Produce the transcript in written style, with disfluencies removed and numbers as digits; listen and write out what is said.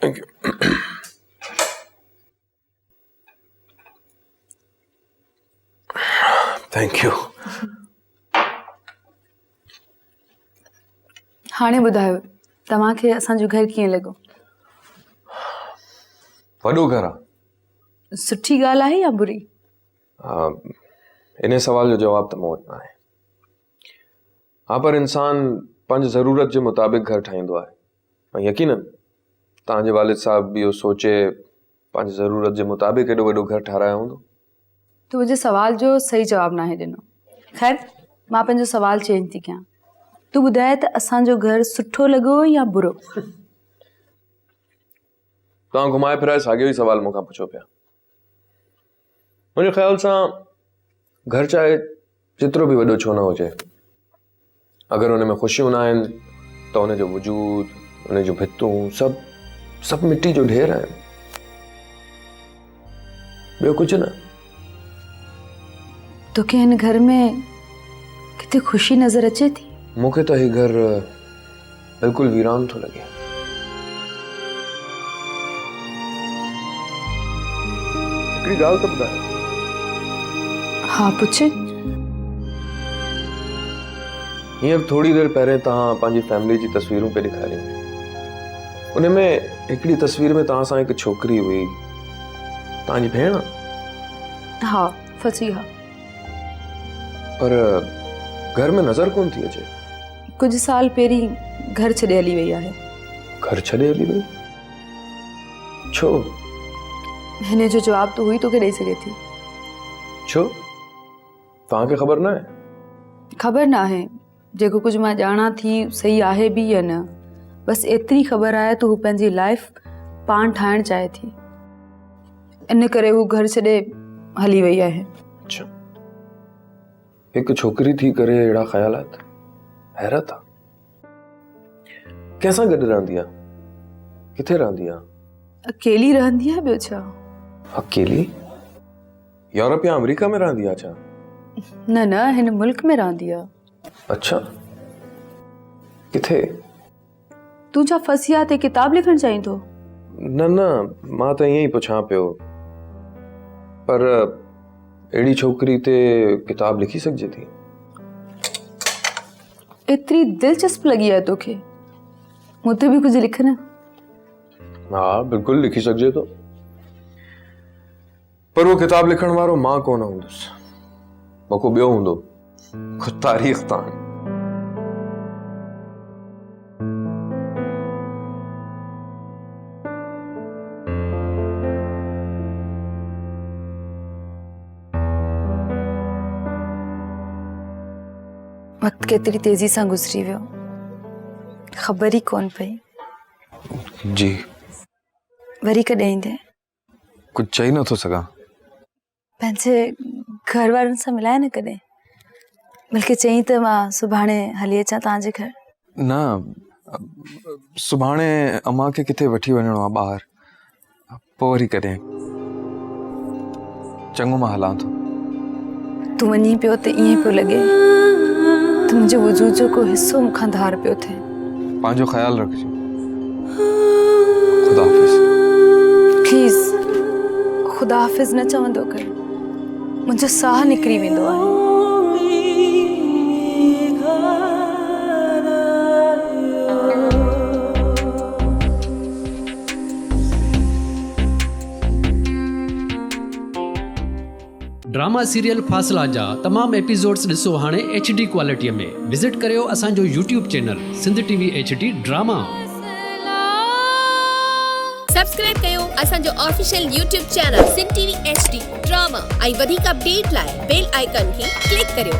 Thank you. Thank you. हाणे ॿुधायो तव्हांखे असांजो घर कीअं लॻो? वॾो घर आहे। सुठी ॻाल्हि आहे या बुरी? इन सवाल जो जवाब त मूं वटि न आहे। हा, पर इंसान पंहिंजी ज़रूरत जे मुताबिक़ घर ठाहींदो आहे। ऐं यकीनन तव्हांजे वालिद साहब बि इहो सोचे पंहिंजी ज़रूरत जे मुताबिक़ एॾो वॾो घर ठारायो हूंदो। तूं मुंहिंजे सवाल जो सही जवाब नाहे ॾिनो। ख़ैर, मां पंहिंजो सवाल चेंज थी कयां। तूं ॿुधाए त असांजो घर सुठो लॻो या बुरो? तव्हां घुमाए फिराए साॻियो ई सवाल मूंखां पुछो पिया। मुंहिंजे ख़्याल सां घर चाहे जेतिरो बि वॾो छो न हुजे, अगरि हुन में ख़ुशियूं न आहिनि त हुनजो वजूद, हुन जूं भितूं सभु मिटी जो ढेर आहिनि, ॿियो कुझु न। तोखे हिन घर में किथे ख़ुशी नज़र अचे थी? मूंखे त हीउ घर बिल्कुलु वीरान थो लॻे। हिकिड़ी ॻाल्हि त ॿुधायो। हाँ, पुछ। हींअर थोड़ी देरि पहिरियों तव्हां पंहिंजी फैमिली जी तस्वीरूं पे ॾेखारियूं। उन में हिकिड़ी तस्वीर में तव्हां सां हिकु छोकिरी हुई, तव्हांजी भेण? हाँ, फसीहा। पर घर में नज़र कोन थी अचे। कुछ साल पहिरीं घर छॾे हली वई आहे। घर छॾे हली वई? छो? हिन जो जवाब तूं ई तोखे ॾेई सघे थी। छो? तव्हांखे ख़बर न आहे? ख़बर न आहे। जेको कुझु मां ॼाणा थी सही आहे बि या न, बस एतिरी ख़बर आहे त हू पंहिंजी लाइफ पाण ठाहिणु चाहे थी, इन करे हू घर छॾे हली वई आहे। अच्छा, हिकु छोकिरी थी करे अहिड़ा ख़्यालात? हैरत आहे। कंहिंसां गॾु रहंदी आहे? किथे रहंदी आहे? अकेली रहंदी आहे, ॿियो छा। अकेली? यूरोप या अमेरिका में रहंदी आहे छा? न, हिन मुल्क में रहंदी आहे। अच्छा, किथे? तूं छा फसिया ते किताब लिखणु चाहीं थो? न, मां त ईअं ई पुछां पियो। पर अहिड़ी छोकिरी ते किताब लिखी सघिजे थी? एतिरी दिलचस्प लॻी आहे तोखे? मूं ते बि कुझु लिख न। हाँ, बिल्कुलु लिखी सघिजे थो, पर वो किताब लिखण वारो मां कोन हूंदुसि, को ॿियो हूंदो, को तारीख़ तां। वक्त केतिरी तेज़ी सां गुज़री वियो, ख़बर ई कोन पई। जी। वरी कॾहिं ईंदे? कुझु चई नथो सघां। पंहिंजे घर वारनि सां मिलाए न कॾहिं, बल्कि चई त मां सुभाणे हली अचां तव्हांजे घर। न, सुभाणे अम्मा खे किथे वठी वञिणो आहे ॿाहिरि, पोइ वरी कॾहिं। चङो, मां हलां थो। तूं वञी पियो त ईअं पियो लॻे त मुंहिंजे वजूद जो को हिस्सो मूंखां धार पियो थिए। पंहिंजो ख़्यालु रखिजो। खुदा हाफ़िज़। प्लीज़, खुदा हाफ़िज़ न चवंदो कर, मुंहिंजो साह निकिरी वेंदो आहे। ड्रामा सीरियल फ़ासिला जा तमाम एपिसोड्स ॾिसो हाणे HD क्वालिटीअ में। विज़िट करियो असांजो YouTube channel Sindh TV HD drama. Subscribe कयो असांजो official YouTube channel Sindh TV HD drama ऐं वधीक अपडेट लाइ बेल आइकन खे क्लिक करियो।